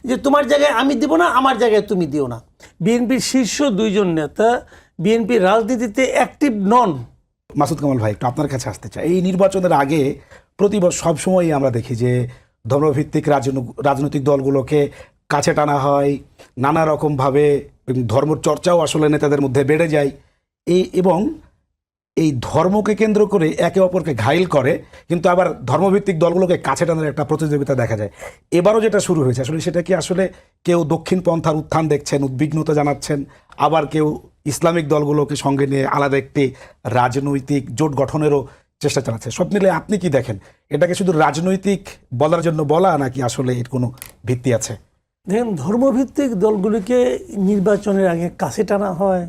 যে তোমার জায়গায় আমি দিব না, আমার জায়গায় তুমি দিও না। বিএনপির শীর্ষ দুইজন নেতা বিএনপির রাজনীতিতে অ্যাক্টিভ নন। মাসুদ কামাল ভাই, একটু আপনার কাছে আসতে চাই। এই নির্বাচনের আগে প্রতি বছর সবসময়ই আমরা দেখি যে ধর্মভিত্তিক রাজনৈতিক দলগুলোকে কাছে টানা হয় নানা রকমভাবে, ধর্ম চর্চাও আসলে নেতাদের মধ্যে বেড়ে যায়। এবং এই ধর্মকে কেন্দ্র করে একে অপরকে ঘাইল করে, কিন্তু আবার ধর্মভিত্তিক দলগুলোকে কাছে টানার একটা প্রতিযোগিতা দেখা যায়। এবারও যেটা শুরু হয়েছে আসলে সেটা কি আসলে কেউ দক্ষিণ পন্থার উত্থান দেখছেন, উদ্বিগ্নতা জানাচ্ছেন, আবার কেউ ইসলামিক দলগুলোকে সঙ্গে নিয়ে আলাদা একটি রাজনৈতিক জোট গঠনেরও চেষ্টা চালাচ্ছে? সব মিলে আপনি কি দেখেন? এটাকে শুধু রাজনৈতিক বলার জন্য বলা, নাকি আসলে এর কোনো ভিত্তি আছে? দেখেন, ধর্মভিত্তিক দলগুলিকে নির্বাচনের আগে কাছে টানা হয়,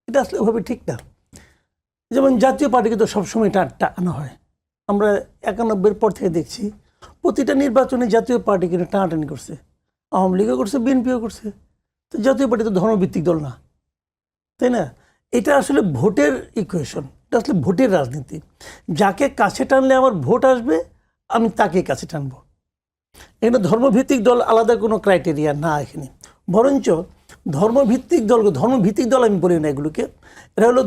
এটা আসলে ওভাবে ঠিক না। যেমন জাতীয় পার্টিকে তো সবসময় টানা হয়। আমরা 91-এর পর থেকে দেখছি প্রতিটা নির্বাচনে জাতীয় পার্টিকে টানাটানি করছে, আওয়ামী লীগও করছে, বিএনপিও করছে। তো জাতীয় পার্টি তো ধর্মভিত্তিক দল না, তাই না? এটা আসলে ভোটের ইকুয়েশন, এটা আসলে ভোটের রাজনীতি। যাকে কাছে টানলে আমার ভোট আসবে, আমি তাকে কাছে টানবো। এখানে ধর্মভিত্তিক দল আলাদা কোনো ক্রাইটেরিয়া না এখানে। বরঞ্চ ধর্মভিত্তিক দল আমি বলি না এগুলোকে, এটা হলো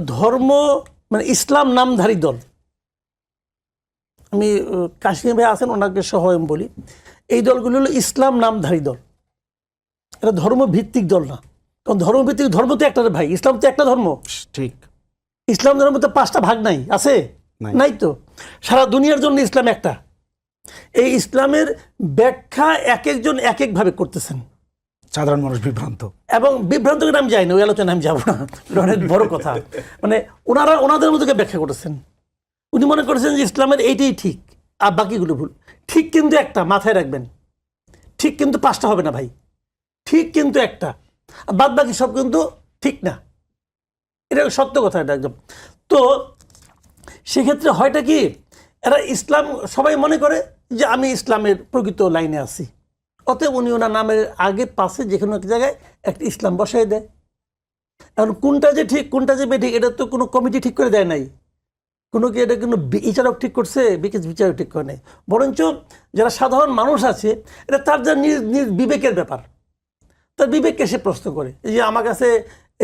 মানে ইসলাম নামধারী দল। আমি কাশ্মীর ভাই আছেন, ওনাকে সহ আমি বলি, এই দলগুলো হলো ইসলাম নামধারী দল, এটা ধর্মভিত্তিক দল না। কারণ ধর্মভিত্তিক ধর্ম তো একটা ভাই, ইসলাম তো একটা ধর্ম। ঠিক, ইসলাম ধর্ম তো 5টা ভাগ নাই, আছে? নাই তো। সারা দুনিয়ার জন্য ইসলাম একটা। এই ইসলামের ব্যাখ্যা এক একজন এক একভাবে করতেছেন, সাধারণ মানুষ বিভ্রান্ত। এবং বিভ্রান্ত করে আমি যাই না, ওই আলোচনায় আমি যাবো না, অনেক বড় কথা। মানে ওনাদের মধ্যে ব্যাখ্যা করেছেন, উনি মনে করেছেন যে ইসলামের এইটাই ঠিক আর বাকিগুলো ভুল। ঠিক কিন্তু একটা, মাথায় রাখবেন, ঠিক কিন্তু 5টা হবে না ভাই, ঠিক কিন্তু একটা, আর বাদ বাকি সব কিন্তু ঠিক না। এটা সত্য কথা, এটা একদম। তো সেক্ষেত্রে হয়টা কি, এরা ইসলাম সবাই মনে করে যে আমি ইসলামের প্রকৃত লাইনে আছি, অতএব উনি ওনার নামের আগে পাশে যে কোনো এক জায়গায় একটা ইসলাম বসাই দেয়। এখন কোনটা যে ঠিক কোনটা যে বেঠিক এটা তো কোনো কমিটি ঠিক করে দেয় নাই, এটা কোনো বিচারক ঠিক করছে, বিচারক ঠিক করে নেই। বরঞ্চ যারা সাধারণ মানুষ আছে, এটা তার যা নিজ বিবেকের ব্যাপার, তার বিবেককে সে প্রশ্ন করে। এই যে আমার কাছে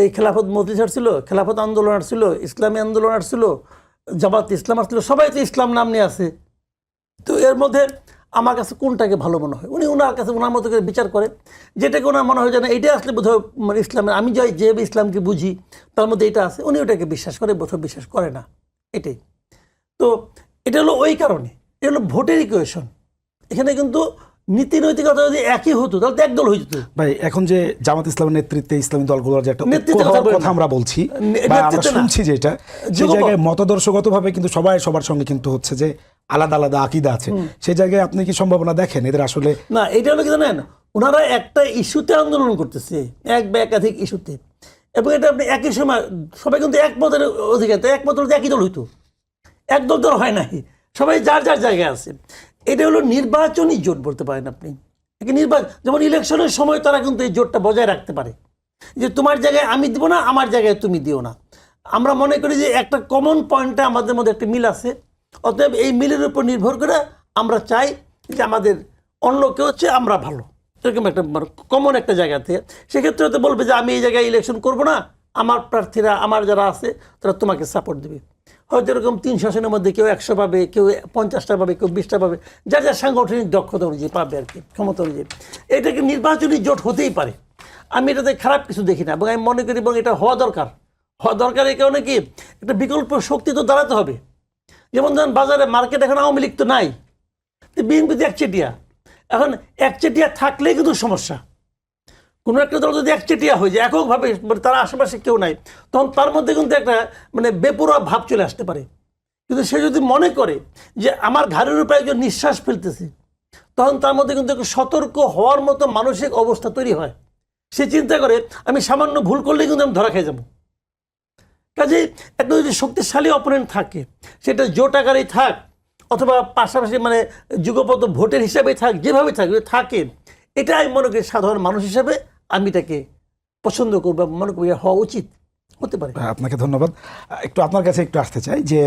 এই খেলাফত মজলিস আসছিল, খেলাফত আন্দোলন আসছিল, ইসলামী আন্দোলন আসছিল, জামাত ইসলাম আসছিল, সবাই তো ইসলাম নাম নিয়ে আসে। তো এর মধ্যে আমার কাছে কোনটাকে ভালো মনে হয়, উনি ওনার কাছে ওনার মতো করে বিচার করে, যেটাকে ওনার মনে হয় যে না এটা আসলে বোধহয় মানে ইসলামের, আমি যেভাবে ইসলামকে বুঝি তার মধ্যে এটা আছে, উনি ওটাকে বিশ্বাস করে, বোধহয় বিশ্বাস করে না, এটাই। তো এটা হলো ওই কারণে, এটা হলো ভোটের ইকুয়েশন। এখানে কিন্তু নীতি নৈতিকতা যদি একই হতো তাহলে তো একদল হয়ে যেত ভাই। এখন যে জামাত ইসলামের নেতৃত্বে ইসলামী দলগুলোর যে একটা কথা আমরা বলছি, আমরা শুনছি, যেটা যে জায়গায় মতাদর্শগতভাবে কিন্তু সবাই সবার সঙ্গে কিন্তু হচ্ছে যে আলাদা আলাদা আকীদা আছে, সেই জায়গায় আপনি কি সম্ভাবনা দেখেন এদের আসলে? না, এটা হলো কি জানেন, ওনারা একটা ইস্যুতে আন্দোলন করতেছে, এক বা একাধিক ইস্যুতে, এবং এটা আপনি একই সময় সবাই কিন্তু একমতের অধিকার, একমত হলে একই দল হইতো, এক দল তো হয় নাই, সবাই যার যার জায়গায় আছে। এটা হলো নির্বাচনী জোট বলতে পারেন আপনি। যেমন ইলেকশনের সময় তারা কিন্তু এই জোটটা বজায় রাখতে পারে, যে তোমার জায়গায় আমি দিব না, আমার জায়গায় তুমি দিও না। আমরা মনে করি যে একটা কমন পয়েন্টে আমাদের মধ্যে একটা মিল আছে, অতএব এই মিলের উপর নির্ভর করে আমরা চাই যে আমাদের অন্য কেউ হচ্ছে আমরা ভালো, এরকম একটা কমন একটা জায়গা থেকে। সেক্ষেত্রে হয়তো বলবে যে আমি এই জায়গায় ইলেকশন করব না, আমার প্রার্থীরা, আমার যারা আছে তারা তোমাকে সাপোর্ট দেবে। হয়তো এরকম 300 আসনের মধ্যে কেউ 100 পাবে, কেউ 50টা পাবে, কেউ 20টা পাবে, যার যার সাংগঠনিক দক্ষতা অনুযায়ী পাবে আর কি, ক্ষমতা অনুযায়ী। এটাকে নির্বাচনী জোট হতেই পারে, আমি এটাতে খারাপ কিছু দেখি না, এবং আমি মনে করি এবং এটা হওয়া দরকার। এই কারণে কি, একটা বিকল্প শক্তি তো দাঁড়াতে হবে। যেমন ধরেন বাজারে মার্কেট এখন আওয়ামী লীগ তো নাই, বিএনপি তো একচেটিয়া। এখন একচেটিয়া থাকলেই কিন্তু সমস্যা। কোনো একটা দল যদি একচেটিয়া হয়ে যায়, এককভাবে, তার আশেপাশে কেউ নাই, তখন তার মধ্যে কিন্তু একটা মানে বেপরোয়া ভাব চলে আসতে পারে। কিন্তু সে যদি মনে করে যে আমার ঘাড়ের উপরে একজন নিঃশ্বাস ফেলতেছে, তখন তার মধ্যে কিন্তু একটু সতর্ক হওয়ার মতো মানসিক অবস্থা তৈরি হয়। সে চিন্তা করে আমি সামান্য ভুল করলেই কিন্তু আমি ধরা খেয়ে যাবো। কাজেই একটা যদি শক্তিশালী অপোনেন্ট থাকে, সেটা জোট আকারেই থাক অথবা পাশাপাশি মানে যুগপত ভোটের হিসাবেই থাক, যেভাবে থাকে, এটা আমি মনে করি সাধারণ মানুষ হিসাবে আমি এটাকে পছন্দ করবো, মনে করি হওয়া উচিত, হতে পারে। আপনাকে ধন্যবাদ। একটু আপনার কাছে একটু আসতে চাই যে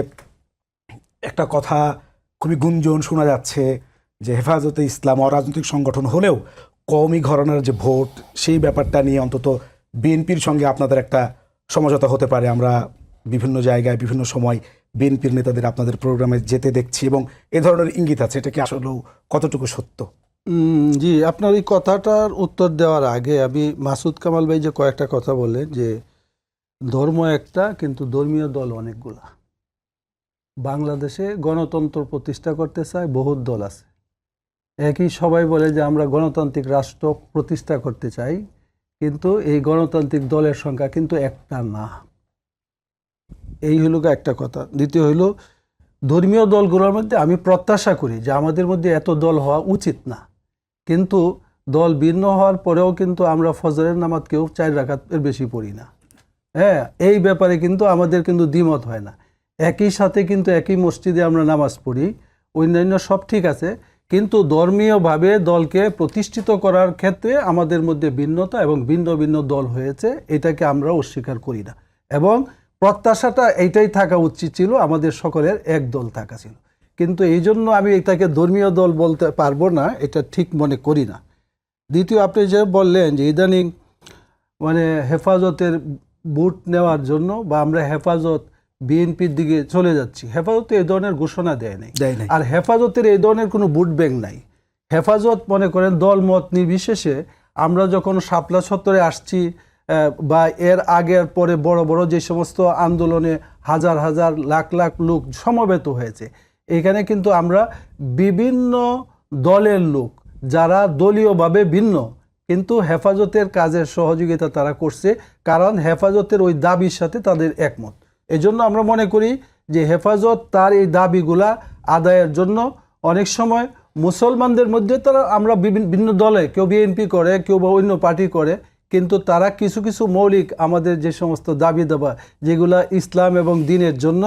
একটা কথা খুবই গুঞ্জন শোনা যাচ্ছে যে হেফাজতে ইসলাম অরাজনৈতিক সংগঠন হলেও কওমি ঘরানার যে ভোট, সেই ব্যাপারটা নিয়ে অন্তত বিএনপির সঙ্গে আপনাদের একটা সমঝোতা হতে পারে। আমরা বিভিন্ন জায়গায় বিভিন্ন সময় বিএনপির নেতাদের আপনাদের প্রোগ্রামে যেতে দেখছি এবং এ ধরনের ইঙ্গিত আছে। এটা কি আসলেও কতটুকু সত্য? জি, আপনার এই কথাটার উত্তর দেওয়ার আগে আমি মাসুদ কামাল ভাই যে কয়েকটা কথা বললেন যে ধর্ম একটা কিন্তু ধর্মীয় দল অনেকগুলা। বাংলাদেশে গণতন্ত্র প্রতিষ্ঠা করতে চায় বহুত দল আছে, একই সবাই বলে যে আমরা গণতান্ত্রিক রাষ্ট্র প্রতিষ্ঠা করতে চাই, কিন্তু এই গণতান্ত্রিক দলের সংখ্যা কিন্তু একটা না। এই হইল একটা কথা। দ্বিতীয় হইল ধর্মীয় দলগুলোর মধ্যে আমি প্রত্যাশা করি যে আমাদের মধ্যে এত দল হওয়া উচিত না, কিন্তু দল ভিন্ন হওয়ার পরেও কিন্তু আমরা ফজরের নামাজ কেউ 4 রাকাতের বেশি পড়ি না। হ্যাঁ, এই ব্যাপারে কিন্তু আমাদের কিন্তু দ্বিমত হয় না। একই সাথে কিন্তু একই মসজিদে আমরা নামাজ পড়ি, অন্যান্য সব ঠিক আছে, কিন্তু ধর্মীয়ভাবে দলকে প্রতিষ্ঠিত করার ক্ষেত্রে আমাদের মধ্যে ভিন্নতা এবং ভিন্ন ভিন্ন দল হয়েছে, এটাকে আমরা অস্বীকার করি না। এবং প্রত্যাশাটা এইটাই থাকা উচিত ছিল, আমাদের সকলের এক দল থাকা ছিল। কিন্তু এই জন্য আমি এটাকে ধর্মীয় দল বলতে পারবো না, এটা ঠিক মনে করি না। দ্বিতীয়, আপনি যে বললেন যে ইদানিং মানে হেফাজতের বুট নেওয়ার জন্য বা আমরা হেফাজত বিএনপির দিকে চলে যাচ্ছি, হেফাজতে এই ধরনের ঘোষণা দেয় নাই। আর হেফাজতের এই ধরনের কোনো বুট ব্যাংক নাই। হেফাজত মনে করেন দল মত নির্বিশেষে আমরা যখন শাপলা চত্বরে আসছি বা এর আগের পরে বড় বড় যে সমস্ত আন্দোলনে হাজার হাজার লাখ লাখ লোক সমবেত হয়েছে, এখানে কিন্তু আমরা বিভিন্ন দলের লোক যারা দলীয়ভাবে ভিন্ন কিন্তু হেফাজতের কাজের সহযোগিতা তারা করছে, কারণ হেফাজতের ওই দাবির সাথে তাদের একমত। এজন্য আমরা মনে করি যে হেফাজত তার এই দাবিগুলা আদায়ের জন্য অনেক সময় মুসলমানদের মধ্যে তারা আমরা বিভিন্ন দলে, কেউ বিএনপি করে, কেউ বা অন্য পার্টি করে, কিন্তু তারা কিছু কিছু মৌলিক আমাদের যে সমস্ত দাবি দাবা যেগুলা ইসলাম এবং দ্বীনের জন্য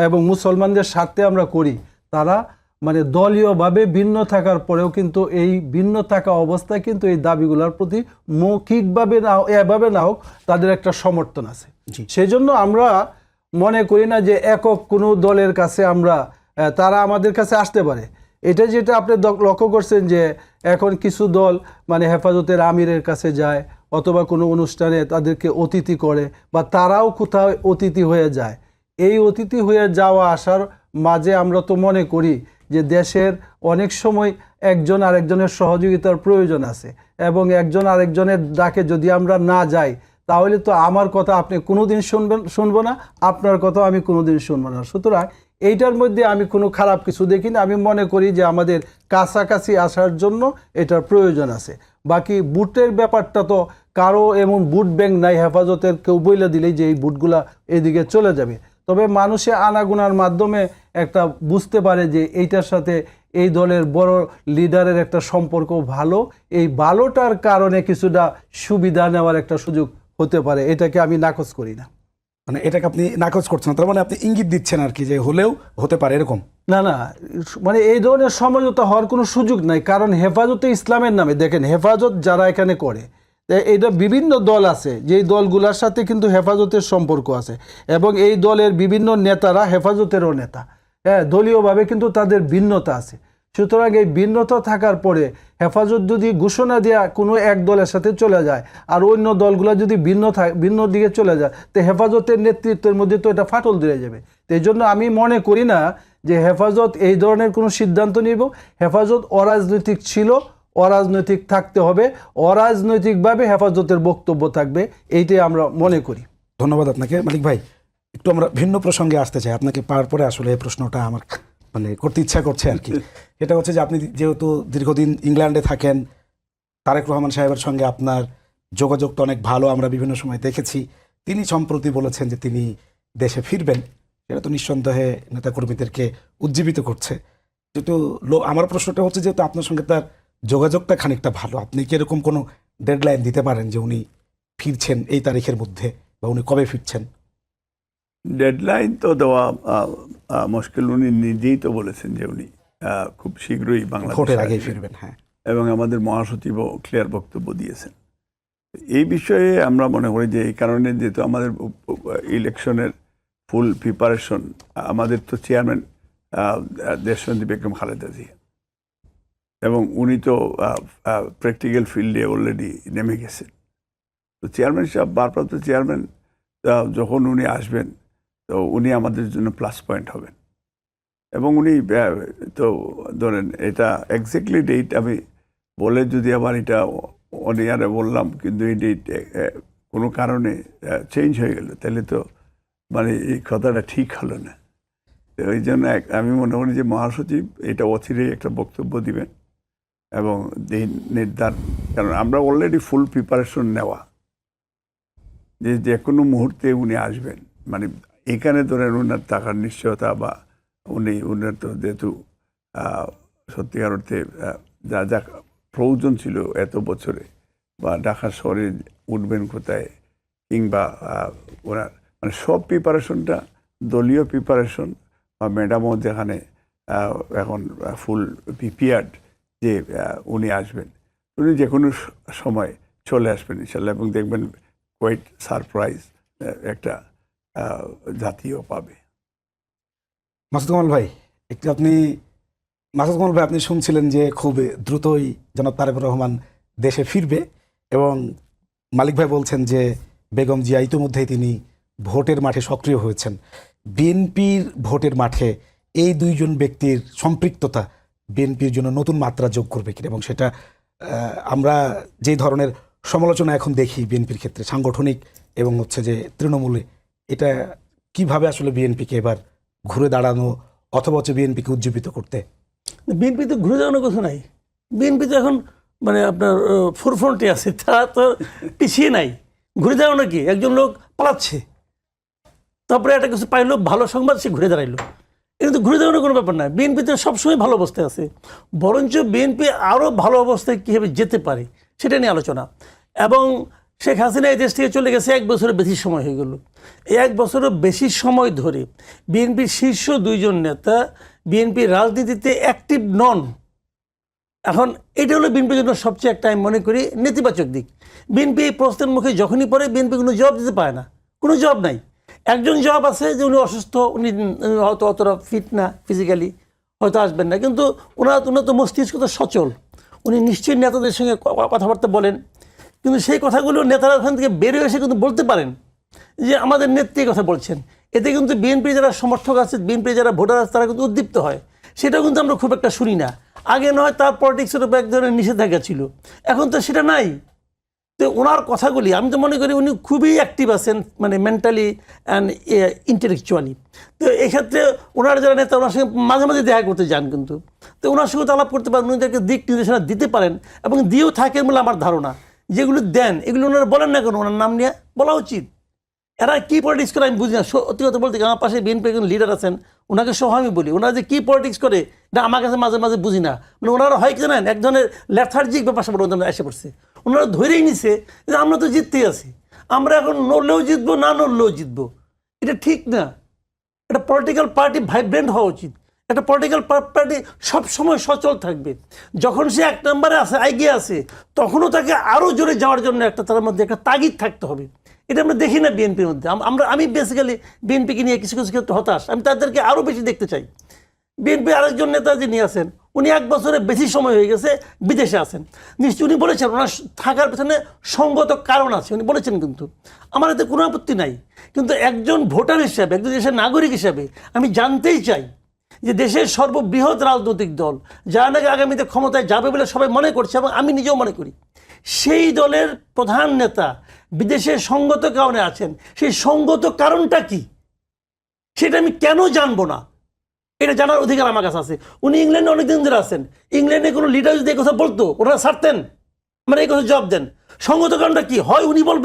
এবং মুসলমানদের স্বার্থে আমরা করি, তারা মানে দলীয়ভাবে ভিন্ন থাকার পরেও কিন্তু এই ভিন্ন থাকা অবস্থায় কিন্তু এই দাবিগুলোর প্রতি মৌখিকভাবে না এভাবে না হোক তাদের একটা সমর্থন আছে। সেই জন্য আমরা মনে করি না যে একক কোনো দলের কাছে আমরা তারা আমাদের কাছে আসতে পারে। এটা যেটা আপনি লক্ষ্য করছেন যে এখন কিছু দল মানে হেফাজতের আমিরের কাছে যায় অথবা কোনো অনুষ্ঠানে তাদেরকে অতিথি করে বা তারাও কোথাও অতিথি হয়ে যায়। এই অতিথি হয়ে যাওয়া আসার মাঝে আমরা তো মনে করি যে দেশের অনেক সময় একজন আরেকজনের সহযোগিতার প্রয়োজন আছে এবং একজন আরেকজনের ডাকে যদি আমরা না যাই তাহলে তো আমার কথা আপনি কোনোদিন শুনবো না, আপনার কথা আমি কোনোদিন শুনবো না। সুতরাং এইটার মধ্যে আমি কোনো খারাপ কিছু দেখি না। আমি মনে করি যে আমাদের কাছাকাছি আসার জন্য এটার প্রয়োজন আছে। বাকি বুটের ব্যাপারটা তো কারো এমন বুট ব্যাংক নাই হেফাজতের কেউ বইলে দিলেই যে এই বুটগুলা এদিকে চলে যাবে। তবে মানুষে আনাগোনার মাধ্যমে একটা বুঝতে পারে যে এইটার সাথে এই দলের বড় লিডারের একটা সম্পর্ক ভালো, এই ভালোটার কারণে কিছুটা সুবিধা নেওয়ার একটা সুযোগ হতে পারে, এটাকে আমি নাকচ করি না। মানে এটাকে আপনি নাকচ করছেন, তার মানে আপনি ইঙ্গিত দিচ্ছেন আর কি যে হলেও হতে পারে এরকম? না না, মানে এই ধরনের সমঝোতা হওয়ার কোনো সুযোগ নাই, কারণ হেফাজতে ইসলামের নামে দেখেন হেফাজত যারা এখানে করে এটা বিভিন্ন দল আছে, যেই দলগুলোর সাথে কিন্তু হেফাজতের সম্পর্ক আছে এবং এই দলের বিভিন্ন নেতারা হেফাজতেরও নেতা। হ্যাঁ, দলীয়ভাবে কিন্তু তাদের ভিন্নতা আছে। সুতরাং এই ভিন্নতা থাকার পরে হেফাজত যদি ঘোষণা দেওয়া কোনো এক দলের সাথে চলে যায় আর অন্য দলগুলো যদি ভিন্ন দিকে চলে যায়, তো হেফাজতের নেতৃত্বের মধ্যে তো এটা ফাটল ধরে যাবে। তো এই জন্য আমি মনে করি না যে হেফাজত এই ধরনের কোনো সিদ্ধান্ত নিব। হেফাজত অরাজনৈতিক ছিল, অরাজনৈতিক থাকতে হবে, অরাজনৈতিকভাবে হেফাজতের বক্তব্য থাকবে, এইটাই আমরা মনে করি। ধন্যবাদ আপনাকে মালিক ভাই। একটু আমরা ভিন্ন প্রসঙ্গে আসতে চাই। আপনাকে পাওয়ার পরে আসলে এই প্রশ্নটা আমার মানে করতে ইচ্ছা করছে আর কি। এটা হচ্ছে যে আপনি যেহেতু দীর্ঘদিন ইংল্যান্ডে থাকেন, তারেক রহমান সাহেবের সঙ্গে আপনার যোগাযোগটা অনেক ভালো, আমরা বিভিন্ন সময় দেখেছি। তিনি সম্প্রতি বলেছেন যে তিনি দেশে ফিরবেন, এটা তো নিঃসন্দেহে নেতাকর্মীদেরকে উজ্জীবিত করছে। যেহেতু আমার প্রশ্নটা হচ্ছে যেহেতু আপনার সঙ্গে তার যোগাযোগটা খানিকটা ভালো, আপনি কি এরকম কোনো ডেডলাইন দিতে পারেন যে উনি ফিরছেন এই তারিখের মধ্যে বা উনি কবে ফিরছেন? ডেডলাইন তো দেওয়া মুশকিল। উনি নিজেই তো বলেছেন যে উনি খুব শীঘ্রই ভোটের আগেই বাংলাদেশে ফিরবেন। হ্যাঁ, এবং আমাদের মহাসচিবও ক্লিয়ার বক্তব্য দিয়েছেন। এই বিষয়ে আমরা মনে করি যে এই কারণে যেহেতু আমাদের ইলেকশনের ফুল প্রিপারেশন, আমাদের তো চেয়ারম্যান দেশনেত্রী বেগম খালেদা জিয়া, এবং উনি তো প্র্যাকটিক্যাল ফিল্ডে অলরেডি নেমে গেছেন। তো চেয়ারম্যান সাহেব, ভারপ্রাপ্ত চেয়ারম্যান, যখন উনি আসবেন তো উনি আমাদের জন্য প্লাস পয়েন্ট হবেন। এবং উনি তো ধরেন এটা এক্স্যাক্টলি ডেট আমি বলে যদি আবার এটা অন ইয়ারে বললাম, কিন্তু এই ডেট কোনো কারণে চেঞ্জ হয়ে গেল, তাহলে তো মানে এই কথাটা ঠিক হলো না। তো ওই জন্য আমি মনে করি যে মহাসচিব এটা অচিরেই একটা বক্তব্য দিবেন এবং দিন নির্ধারণ, কারণ আমরা অলরেডি ফুল প্রিপারেশন নেওয়া, যে কোনো মুহূর্তে উনি আসবেন। মানে এখানে ধরেন ওনার টাকার নিশ্চয়তা বা উনার তো যেহেতু সত্যিকার অর্থে যা যা প্রয়োজন ছিল এত বছরে, বা ঢাকা শহরে উঠবেন কোথায়, কিংবা ওনার মানে সব প্রিপারেশনটা দলীয় প্রিপারেশন, বা ম্যাডামও যেখানে এখন ফুল প্রিপেয়ার্ড যে উনি আসবেন, উনি যে কোনো সময় চলে আসবেন ইনশাল্লাহ, এবং দেখবেন কোয়াইট সারপ্রাইজ একটা জাতীয় পাবে। মাসুদ কামাল ভাই, মাসুদ কামাল ভাই, আপনি শুনছিলেন যে খুব দ্রুতই জনাব তারেক রহমান দেশে ফিরবে, এবং মালিক ভাই বলছেন যে বেগম জিয়া ইতিমধ্যেই তিনি ভোটের মাঠে সক্রিয় হয়েছেন। বিএনপির ভোটের মাঠে এই দুইজন ব্যক্তির সম্পৃক্ততা বিএনপির জন্য নতুন মাত্রা যোগ করবে কিনা, এবং সেটা আমরা যে ধরনের সমালোচনা এখন দেখি বিএনপির ক্ষেত্রে সাংগঠনিক এবং হচ্ছে যে তৃণমূলে, এটা কিভাবে আসলে বিএনপিকে এবার ঘুরে দাঁড়ানো অথবা হচ্ছে বিএনপিকে উজ্জীবিত করতে? বিএনপি তো ঘুরে যাওয়ানোর কথা নাই। বিএনপি তো এখন মানে আপনার ফোরফ্রন্টে আছে, তারা তো পিছিয়ে নাই। ঘুরে দাঁড়ানো কি, একজন লোক পালাচ্ছে, তারপরে একটা কিছু পাইলো ভালো সংবাদ, সে ঘুরে দাঁড়াইলো। এটা তো ঘুরে দাঁড়ানোর কোনো ব্যাপার না। বিএনপি তো সবসময় ভালো অবস্থায় আছে, বরঞ্চ বিএনপি আরও ভালো অবস্থায় কীভাবে যেতে পারে সেটা নিয়ে আলোচনা। এবং শেখ হাসিনা এই দেশ থেকে চলে গেছে 1 বছরের বেশি সময় হয়ে গেল। এই 1 বছরের বেশি সময় ধরে বিএনপির শীর্ষ 2জন নেতা বিএনপির রাজনীতিতে অ্যাক্টিভ নন। এখন এটা হলো বিএনপির জন্য সবচেয়ে একটা আমি মনে করি নেতিবাচক দিক। বিএনপি এই প্রশ্নের মুখে যখনই পড়ে বিএনপি কোনো জবাব দিতে পারে না, কোনো জবাব নাই। একজন জবাব আছে যে উনি অসুস্থ, উনি হয়তো অতটা ফিট না, ফিজিক্যালি হয়তো আসবেন না, কিন্তু ওনার তো মস্তিষ্ক তো সচল, উনি নিশ্চয়ই নেতাদের সঙ্গে কথাবার্তা বলেন। কিন্তু সেই কথাগুলো নেতারা ওখান থেকে বেরিয়ে এসে কিন্তু বলতে পারেন যে আমাদের নেত্রী কথা বলছেন। এতে কিন্তু বিএনপির যারা সমর্থক আছে, বিএনপির যারা ভোটার আছে, তারা কিন্তু উদ্দীপ্ত হয়। সেটাও কিন্তু আমরা খুব একটা শুনি না। আগে নয় তার পলিটিক্সের উপর এক ধরনের নিষেধাজ্ঞা ছিল, এখন তো সেটা নাই। তো ওনার কথাগুলি আমি তো মনে করি উনি খুবই অ্যাক্টিভ আছেন, মানে মেন্টালি অ্যান্ড ইন্টেলেকচুয়ালি। তো এক্ষেত্রে ওনার যারা নেতা ওনার সঙ্গে মাঝে মাঝে দেখা করতে যান, কিন্তু তো ওনার সঙ্গে তো আলাপ করতে পারেন, উনিদেরকে দিক নির্দেশনা দিতে পারেন, এবং দিয়েও থাকেন বলে আমার ধারণা। যেগুলো দেন এগুলো ওনারা বলেন না কেন, ওনার নাম নিয়ে বলা উচিত। এরা কী পলিটিক্স করে আমি বুঝি না। সত্যি কথা বলতে আমার পাশে বিএনপি একজন লিডার আছেন, ওনাকে সহ আমি বলি, ওনারা যে কী পলিটিক্স করে এটা আমার কাছে মাঝে মাঝে বুঝি না। মানে ওনারা হয় কি জানেন, এক ধরনের লেথার্জিক ব্যাপার ওনারা এসে পড়ছে। ওনারা ধরেই নিছে যে আমরা তো জিততেই আছি, আমরা এখন নড়লেও জিতবো, না নড়লেও জিতবো। এটা ঠিক না। একটা পলিটিক্যাল পার্টি ভাইব্রেন্ট হওয়া উচিত। একটা পলিটিক্যাল পার্টি সবসময় সচল থাকবে। যখন সে 1 নম্বরে আছে, এগিয়ে আছে, তখনও তাকে আরও জোরে যাওয়ার জন্য একটা তার মধ্যে একটা তাগিদ থাকতে হবে। এটা আমরা দেখি না বিএনপির মধ্যে। আমি বেসিক্যালি বিএনপিকে নিয়ে কিছু কিছু ক্ষেত্রে হতাশ। আমি তাদেরকে আরও বেশি দেখতে চাই। বিএনপি আরেকজন নেতা যিনি আছেন, উনি 1 বছরের বেশি সময় হয়ে গেছে বিদেশে আছেন। নিশ্চয়ই উনি বলেছেন ওনার থাকার পেছনে সঙ্গত কারণ আছে, উনি বলেছেন, কিন্তু আমার এতে কোনো আপত্তি নাই। কিন্তু একজন ভোটার হিসাবে, একজন দেশের নাগরিক হিসাবে আমি জানতেই চাই যে দেশের সর্ববৃহৎ রাজনৈতিক দল যারা নাকি আগামীতে ক্ষমতায় যাবে বলে সবাই মনে করছে, এবং আমি নিজেও মনে করি, সেই দলের প্রধান নেতা বিদেশে সঙ্গত কারণে আছেন। সেই সঙ্গত কারণটা কি সেটা আমি কেন জানবো না? এটা জানার অধিকার আমার কাছে আছে। উনি ইংল্যান্ডে অনেকদিন ধরে আছেন, ইংল্যান্ডে কোনো লিডার যদি এই কথা বলতো ওনারা ছাড়তেন? মানে এই কথা জবাব দেন। সঙ্গত কারণটা কি? হয় উনি বলবেন